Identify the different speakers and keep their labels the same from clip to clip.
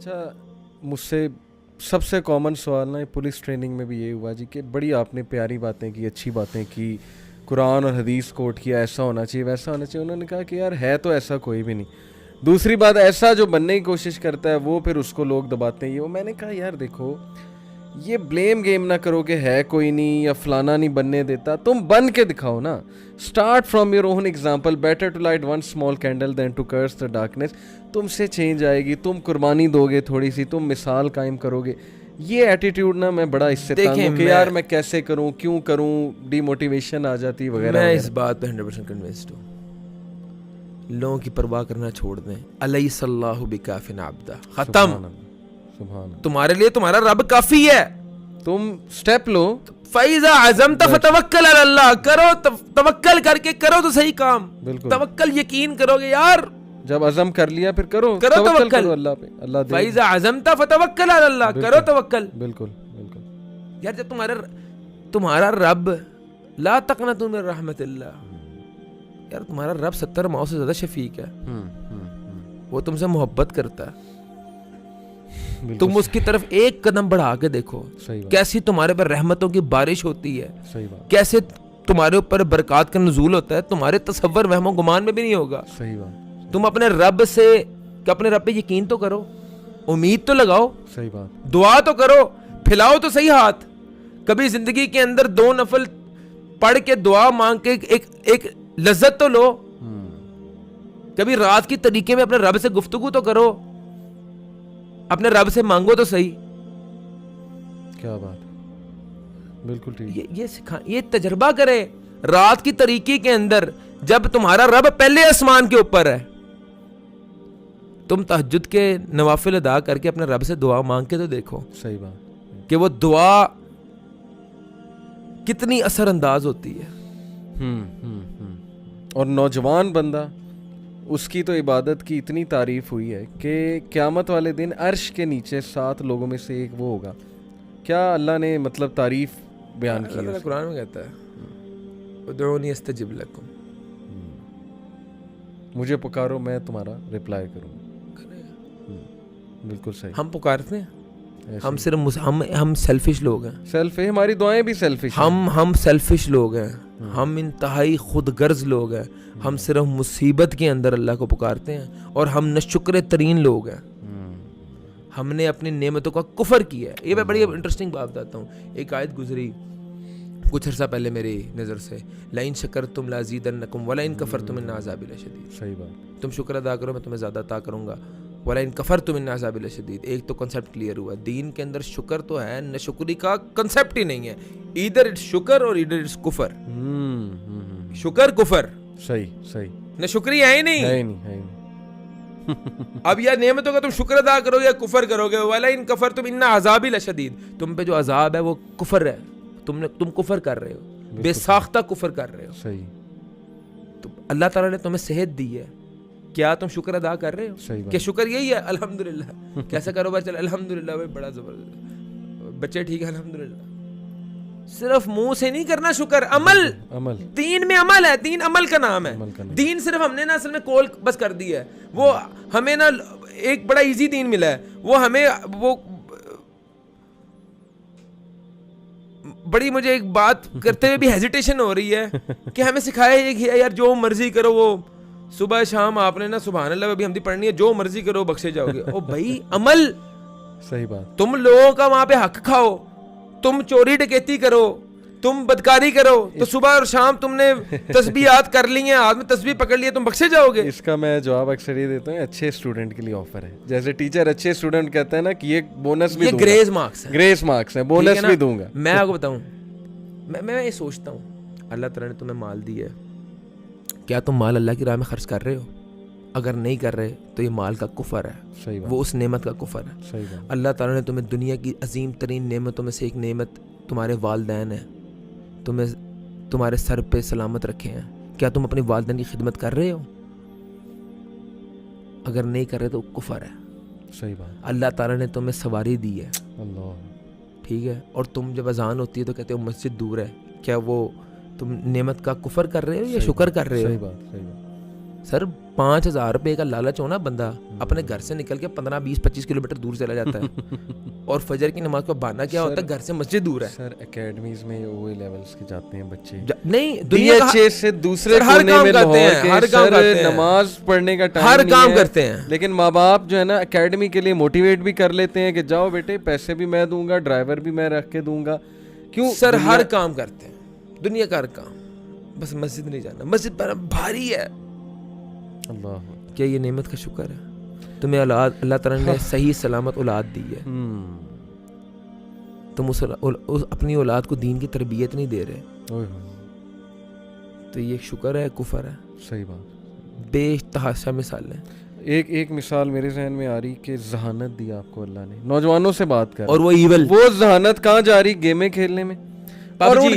Speaker 1: اچھا مجھ سے سب سے کامن سوال نا پولیس ٹریننگ میں بھی یہ ہوا جی کہ بڑی آپ نے پیاری باتیں کی, اچھی باتیں کی, قرآن اور حدیث کوٹ کیا, ایسا ہونا چاہیے ویسا ہونا چاہیے. انہوں نے کہا کہ یار ہے تو ایسا کوئی بھی نہیں. دوسری بات, ایسا جو بننے کی کوشش کرتا ہے وہ پھر اس کو لوگ دباتے ہیں. یہ وہ میں نے کہا یار دیکھو یہ بلیم گیم نہ کرو کہ ہے کوئی نہیں یا فلانا نہیں بننے دیتا, تم بن کے دکھاؤ نا. Start from your own example. Better to light one small candle than to curse the darkness. تم سے چینج آئے گی, تم قربانی دو گے تھوڑی سی, تم مثال قائم کرو گے. یہ ایٹیٹیوڈ نا میں بڑا اس سے تنگ ہوں کہ یار میں کیسے کروں, کیوں کروں, ڈی موٹیویشن آ جاتی وغیرہ.
Speaker 2: میں اس بات پہ 100% کنوینسڈ ہوں. لوگوں کی پرواہ کرنا چھوڑ دیں. الیس اللہ بکاف عبدہ, ختم. تمہارے لیے تمہارا رب کافی ہے.
Speaker 1: تم سٹیپ لو.
Speaker 2: فَإِذَا عَزَمْتَ فَتَوَكَّلْ عَلَى اللَّهِ. کرو توکل کر کے کرو تو صحیح کام. توکل یقین کرو گے یار,
Speaker 1: جب عزم کر لیا پھر کرو
Speaker 2: توکل
Speaker 1: کرو اللہ پہ. اللہ دے.
Speaker 2: فَإِذَا عَزَمْتَ فَتَوَكَّلْ عَلَى اللَّهِ. کرو توکل.
Speaker 1: بالکل بالکل.
Speaker 2: یار جب تمہارا رب لا تقنطوا من رحمت اللہ, یار تمہارا رب 70 ماؤں سے زیادہ شفیق ہے. وہ تم سے محبت کرتا ہے. تم اس کی طرف ایک قدم بڑھا کے دیکھو کیسی تمہارے پر رحمتوں کی بارش ہوتی ہے, کیسے تمہارے اوپر برکات کا نزول ہوتا ہے. تمہارے تصور وہم و گمان میں بھی نہیں ہوگا. تم اپنے رب سے اپنے رب پہ یقین تو کرو, امید تو لگاؤ,
Speaker 1: صحیح بات,
Speaker 2: دعا تو کرو, پھیلاؤ تو صحیح ہاتھ. کبھی زندگی کے اندر 2 نفل پڑھ کے دعا مانگ کے ایک لذت تو لو. کبھی رات کی طریقے میں اپنے رب سے گفتگو تو کرو, اپنے رب سے مانگو تو صحیح.
Speaker 1: کیا بات, بالکل ٹھیک.
Speaker 2: یہ تجربہ کرے رات کی طریقے کے اندر. جب تمہارا رب پہلے آسمان کے اوپر ہے, تم تہجد کے نوافل ادا کر کے اپنے رب سے دعا مانگ کے تو دیکھو.
Speaker 1: صحیح بات
Speaker 2: کہ وہ دعا کتنی اثر انداز ہوتی ہے.
Speaker 1: اور نوجوان بندہ, اس کی تو عبادت کی اتنی تعریف ہوئی ہے کہ قیامت والے دن عرش کے نیچے 7 لوگوں میں سے ایک وہ ہوگا. کیا اللہ نے مطلب تعریف بیان کی ہے.
Speaker 2: قرآن میں کہتا ہے ادعونی استجب لکم,
Speaker 1: مجھے پکارو میں تمہارا ریپلائی کروں. بالکل صحیح.
Speaker 2: ہم پکارتے ہیں, ہم صرف ہم سیلفش لوگ ہیں.
Speaker 1: سیلف, ہماری دعائیں بھی سیلفش.
Speaker 2: ہم سیلفش لوگ ہیں, ہم انتہائی خود غرض لوگ ہیں. ہم صرف مصیبت کے اندر اللہ کو پکارتے ہیں, اور ہم ناشکر ترین لوگ ہیں. ہم نے اپنی نعمتوں کا کفر کیا ہے. یہ میں بڑی انٹرسٹنگ بات بتاتا ہوں. ایک آیت گزری کچھ عرصہ پہلے میری نظر سے, لئن شکرتم لازیدنکم ولئن کفرتم ان عذابی لشدید.
Speaker 1: صحیح بات.
Speaker 2: تم شکر ادا کرو میں تمہیں زیادہ عطا کروں گا. ولئن کفرتم ان عذابی لشدید. ایک تو کنسیپٹ کلیئر ہوا. دین کے اندر شکر تو ہے, ناشکری کا کنسیپٹ ہی نہیں ہے. ادھر اٹس شکر اور ادھر اٹس کفر. شکر کفر.
Speaker 1: صحیح.
Speaker 2: ناشکری ہے ہی نہیں. اب یا نعمتوں کا تم شکر ادا کرو یا کفر کرو گے. وَلَئِن كَفَرْتُمْ إِنَّ عَذَابِي لَشَدِيدٌ. تم پہ جو عذاب ہے وہ کفر ہے. تم کفر کر رہے ہو, بے ساختہ کفر کر رہے ہو.
Speaker 1: صحیح.
Speaker 2: تو اللہ تعالیٰ نے تمہیں صحت دی ہے, کیا تم شکر ادا کر رہے ہو؟ کہ شکر یہی ہے الحمدللہ. کیسا کاروبار چل, الحمدللہ بھائی بڑا زبردست, بچے ٹھیک ہے الحمدللہ. صرف منہ سے نہیں کرنا شکر, عمل. دین میں عمل ہے, دین عمل کا نام ہے. دین صرف ہم نے نا اصل میں کول بس کر دی ہے. وہ ہمیں نا ایک بڑا ایزی دین ملا ہے. وہ ہمیں وہ بڑی مجھے ایک بات کرتے ہوئے بھی ہیزیٹیشن ہو رہی ہے کہ ہمیں سکھایا یہ کہ یار جو مرضی کرو, وہ صبح شام آپ نے نا سبحان اللہ بھی حمدی پڑھنی ہے, جو مرضی کرو بخشے جاؤ گے. او بھائی عمل.
Speaker 1: صحیح بات.
Speaker 2: تم لوگوں کا وہاں پہ حق کھاؤ, تم چوری ڈکیتی کرو, تم بدکاری کرو, تو صبح اور شام تم نے تسبیحات کر لی ہیں, ہاتھ میں تسبیح پکڑ لی ہے, تم بخشے جاؤ گے.
Speaker 1: اس کا میں جواب اکثر یہ دیتا ہوں, اچھے اسٹوڈنٹ کے لیے آفر ہے. جیسے ٹیچر اچھے اسٹوڈنٹ کہتا ہے نا کہ یہ بونس بھی دوں گا, گریس مارکس ہیں, بونس بھی دوں گا.
Speaker 2: میں آپ کو بتاؤں, میں یہ سوچتا ہوں اللہ تعالیٰ نے تمہیں مال دی ہے, کیا تم مال اللہ کی راہ میں خرچ کر رہے ہو؟ اگر نہیں کر رہے تو یہ مال کا کفر ہے, وہ اس نعمت کا کفر ہے. اللہ تعالیٰ نے تمہیں دنیا کی عظیم ترین نعمتوں میں سے ایک نعمت تمہارے والدین ہیں, تمہیں تمہارے سر پہ سلامت رکھے ہیں. کیا تم اپنی والدین کی خدمت کر رہے ہو؟ اگر نہیں کر رہے تو کفر ہے.
Speaker 1: صحیح بات.
Speaker 2: اللہ تعالیٰ نے تمہیں سواری دی ہے,
Speaker 1: اللہ
Speaker 2: ٹھیک ہے, اور تم جب اذان ہوتی ہے تو کہتے ہو مسجد دور ہے. کیا وہ تم نعمت کا کفر کر رہے ہو یا شکر کر رہے ہو؟
Speaker 1: صحیح بات.
Speaker 2: سر 5,000 روپے کا لالچ ہونا بندہ اپنے گھر سے نکل کے 15, 20, 25 کلومیٹر دور چلا جاتا ہے اور فجر کی نماز کو بہانا کیا ہوتا ہے, گھر سے مسجد دور ہے.
Speaker 1: سر اکیڈمیز میں اوے لیولز کے جاتے ہیں بچے,
Speaker 2: نہیں دنیا
Speaker 1: DHA سے دوسرے کونے میں لاہور کے, سر نماز پڑھنے کا ٹائم
Speaker 2: ہر کام کرتے ہیں,
Speaker 1: لیکن ماں باپ جو ہے نا اکیڈمی کے لیے موٹیویٹ بھی کر لیتے ہیں کہ جاؤ بیٹے, پیسے بھی میں دوں گا, ڈرائیور بھی میں رکھ کے دوں گا. کیوں
Speaker 2: سر ہر کام کرتے ہیں دنیا کا ہر کام, بس مسجد نہیں جانا. مسجد پر بھاری ہے.
Speaker 1: اللہ,
Speaker 2: کیا یہ نعمت کا شکر ہے تمہیں اولاد اللہ تعالیٰ نے صحیح سلامت اولاد دی ہے, تم اس اپنی اولاد کو دین کی تربیت نہیں دے رہے, تو یہ شکر ہے کفر ہے.
Speaker 1: صحیح بات,
Speaker 2: بے تحاشا مثالیں.
Speaker 1: ایک مثال میرے ذہن میں آ رہی کہ ذہانت دی آپ کو اللہ نے, نوجوانوں سے بات کر,
Speaker 2: اور وہ ایول,
Speaker 1: وہ ذہانت کہاں جا رہی, گیمیں کھیلنے میں, اور ان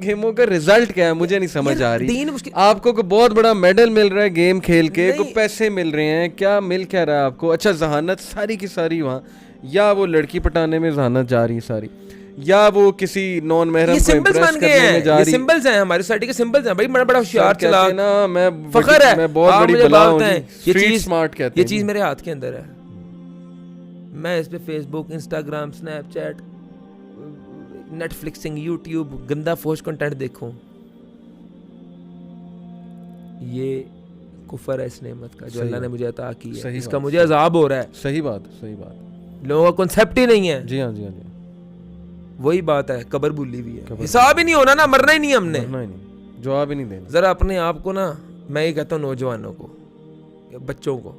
Speaker 1: گیموں کا رزلٹ کیا ہے مجھے نہیں سمجھ آ رہی. آپ کو بہت بڑا میڈل مل رہا ہے گیم کھیل کے, کو پیسے مل رہے ہیں, کیا مل کیا رہا ہے آپ کو. اچھا ذہانت ساری کی ساری وہاں, یا وہ لڑکی پٹانے میں ذہانت جا رہی ہے ساری, یا وہ کسی نان محرم کو امپریس کرنے میں جا رہی ہے.
Speaker 2: یہ سمبلز ہیں ہماری سوسائٹی کے, سمبلز ہیں بھائی. بڑا ہوشیار چلا
Speaker 1: نا, میں
Speaker 2: فخر ہے,
Speaker 1: میں بہت بڑی بلا ہوں,
Speaker 2: یہ
Speaker 1: سمارٹ کہتے ہیں.
Speaker 2: یہ چیز میرے ہاتھ کے اندر ہے, میں اس پہ Facebook, Instagram, Snapchat, Netflixing, YouTube, گندا فوش کنٹینٹ دیکھوں. یہ کفر ہے اس نعمت کا جو اللہ نے مجھے عطا کی ہے, اس کا مجھے عذاب ہو رہا ہے.
Speaker 1: صحیح بات, صحیح بات.
Speaker 2: لوگوں کا کنسیپٹ ہی نہیں ہے.
Speaker 1: جی ہاں, جی ہاں, جی.
Speaker 2: وہی بات ہے, قبر بھولی ہوئی ہے, حساب ہی نہیں ہونا نا, مرنا ہی نہیں ہم نے,
Speaker 1: جواب ہی نہیں دینا.
Speaker 2: ذرا اپنے آپ کو نا, میں یہ کہتا ہوں نوجوانوں کو, بچوں کو,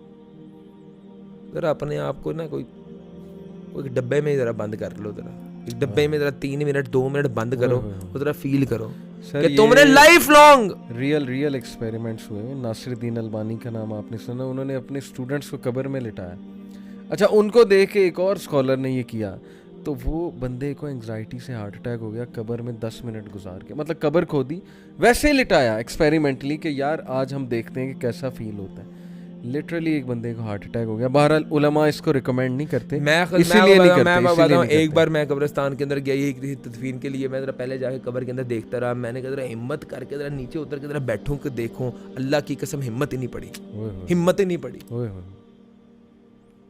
Speaker 2: ذرا اپنے آپ کو نا کوئی ڈبے میں ذرا بند کر لو. ذرا ایک ڈبے میں ذرا 3 منٹ 2 منٹ بند کرو, ذرا فیل کرو کہ تم نے لائف لانگ
Speaker 1: ریئل ایکسپیریمنٹس ہوئے. ناصر الدین البانی کا نام آپ نے سنا, انہوں نے اپنے اسٹوڈنٹس کو قبر میں لٹایا. اچھا, ان کو دیکھ کے ایک اور اسکالر نے یہ کیا, تو وہ بندے کو انگزائٹی سے ہارٹ اٹیک ہو گیا قبر میں 10 منٹ گزار کے, مطلب قبر کھودی ویسے لٹایا ایکسپیریمنٹلی کہ یار آج ہم دیکھتے ہیں کہ کیسا فیل ہوتا ہے. لٹرلی ایک بندے کو ہارٹ اٹیک ہو گیا. بہرحال علماء اس کو ریکمینڈ نہیں کرتے, اسی لیے نہیں کرتے.
Speaker 2: ایک بار میں قبرستان کے اندر گیا یہ تدفین کے لیے, میں ذرا پہلے جا کے قبر کے اندر دیکھتا رہا. میں نے کہا ذرا ہمت کر کے ذرا نیچے اتر کے ذرا بیٹھوں کہ دیکھوں. اللہ کی قسم ہمت ہی نہیں پڑی, ہمت ہی نہیں پڑی.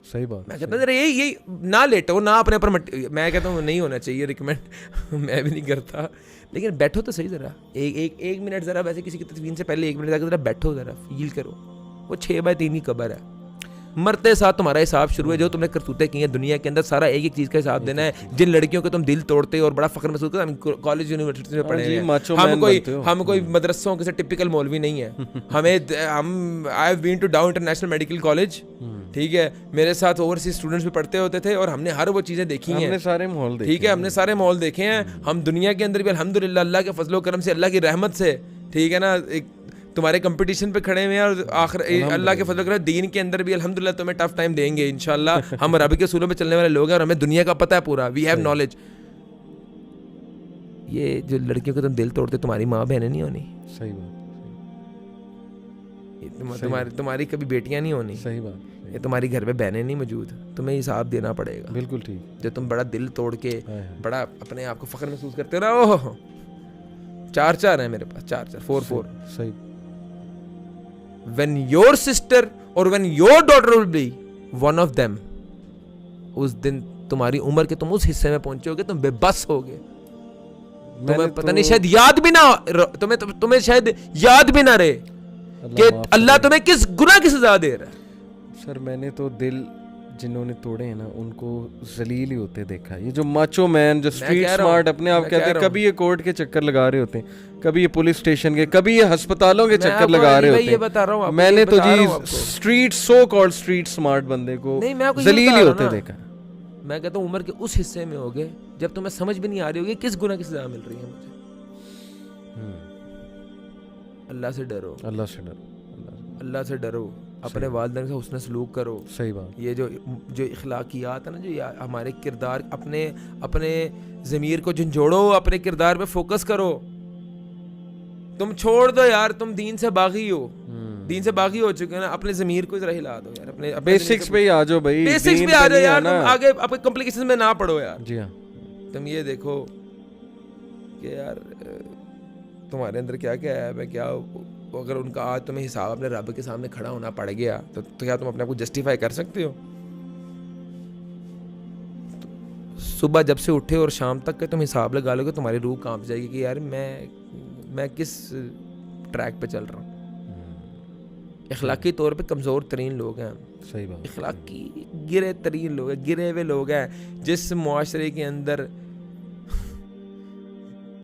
Speaker 1: صحیح بات.
Speaker 2: میں کہتا ہوں یہی نہ لیٹو نہ اپنے اوپر, میں کہتا ہوں نہیں ہونا چاہیے ریکمینڈ, میں بھی نہیں کرتا, لیکن بیٹھو تو صحیح ذرا ایک منٹ ذرا, ویسے کسی کی تدفین سے پہلے 1 منٹ جا کے ذرا بیٹھو, ذرا فیل کرو. وہ 6x3 کی قبر ہے, مرتے ساتھ تمہارا حساب شروع ہے. جو تم نے کرتوتیں کی ہیں دنیا کے اندر, سارا ایک چیز کا حساب دینا ہے. جن لڑکیوں کو تم دل توڑتے اور بڑا فخر محسوس کرتے, ہم کالج یونیورسٹی میں پڑھے ہیں, ہم کوئی مدرسوں کے ٹپیکل مولوی نہیں ہیں. ہم I have been to Dow International Medical College, ٹھیک ہے, میرے ساتھ اوورسیز اسٹوڈنٹس بھی پڑھتے ہوتے تھے, اور ہم نے ہر وہ چیزیں دیکھی ہیں, ٹھیک ہے, ہم نے سارے ماحول دیکھے ہیں. ہم دنیا کے اندر بھی الحمدللہ اللہ کے فضل و کرم سے, اللہ کی رحمت سے, ٹھیک ہے نا, ایک تمہارے کمپٹیشن پہ کھڑے ہوئے ہیں, اور آخر اللہ کے فضل و کرم دین کے اندر بھی الحمدللہ تمہیں ٹف ٹائم دیں گے انشاءاللہ. ہم رب کے اصولوں پہ چلنے والے لوگ ہیں, اور ہمیں دنیا کا پتہ ہے پورا, وی ہیو نالج. یہ جو لڑکیوں کو تم دل توڑتے, تمہاری ماں بہنیں نہیں ہونی.
Speaker 1: صحیح بات.
Speaker 2: تمہاری کبھی بیٹیاں نہیں ہونی.
Speaker 1: صحیح بات.
Speaker 2: یہ تمہاری گھر میں بہنیں نہیں موجود, تمہیں حساب دینا پڑے گا.
Speaker 1: بالکل ٹھیک.
Speaker 2: جو تم بڑا دل توڑ کے بڑا اپنے آپ کو فخر محسوس کرتے ہو نا, اوہ 4 ہیں میرے پاس, 4
Speaker 1: صحیح.
Speaker 2: when your sister or when your daughter will be one of them, اس دن تمہاری عمر کے تم اس حصے میں پہنچو گے, تم بے بس ہوگے. تمہیں پتہ نہیں, شاید یاد بھی نہ, تمہیں شاید یاد بھی نہ رہے کہ اللہ تمہیں کس گناہ کی سزا دے رہا ہے.
Speaker 1: سر میں نے تو دل جنہوں نے توڑے ہیں نا, ان کو ذلیل ہی ہوتے دیکھا. یہ جو ماچو مین, جو اسٹریٹ سمارٹ اپنے آپ کہتے ہیں, کبھی یہ کورٹ کے چکر لگا رہے ہوتے ہیں, کبھی یہ پولیس اسٹیشن کے, کبھی یہ ہسپتالوں کے چکر لگا رہے ہوتے ہیں. میں نے تو جی street so called street smart بندے کو ذلیل ہی ہوتے دیکھا.
Speaker 2: میں کہتا ہوں عمر کے اس حصے میں ہوگے جب تمہیں سمجھ بھی نہیں آ رہی ہوگی کس گناہ کی سزا مل رہی ہے مجھے. اللہ سے ڈرو, اللہ سے ڈرو, اپنے والدین سے حسن سلوک کرو.
Speaker 1: صحیح بات.
Speaker 2: یہ جو اخلاقیات ہے نا, جو ہمارے کردار, اپنے ضمیر کو جھنجھوڑو, اپنے کردار پہ فوکس کرو. تم چھوڑ دو یار, تم دین سے باغی ہو, دین سے باغی ہو چکے ہیں نا, اپنے ضمیر کو ذرا ہلا دو یار, اپنے
Speaker 1: بیسکس پہ ہی آ جاؤ بھائی,
Speaker 2: بیسکس پہ آ جاؤ یار, تم آگے اپنے کمپلیکیشن میں نہ پڑھو یار.
Speaker 1: جی ہاں.
Speaker 2: تم یہ دیکھو کہ یار تمہارے اندر کیا کیا ہے, میں کیا اگر ان کا آج تمہیں حساب اپنے رب کے سامنے کھڑا ہونا پڑ گیا تو کیا تم اپنے آپ کو جسٹیفائی کر سکتے ہو؟ صبح جب سے اٹھے اور شام تک کہ تم حساب لگا لو گے تمہاری روح کانپ جائے گی کہ یار میں کس ٹریک پہ چل رہا ہوں. اخلاقی طور پہ کمزور ترین لوگ ہیں.
Speaker 1: صحیح بات.
Speaker 2: اخلاقی گرے ترین لوگ ہیں, گرے ہوئے لوگ ہیں. جس معاشرے کے اندر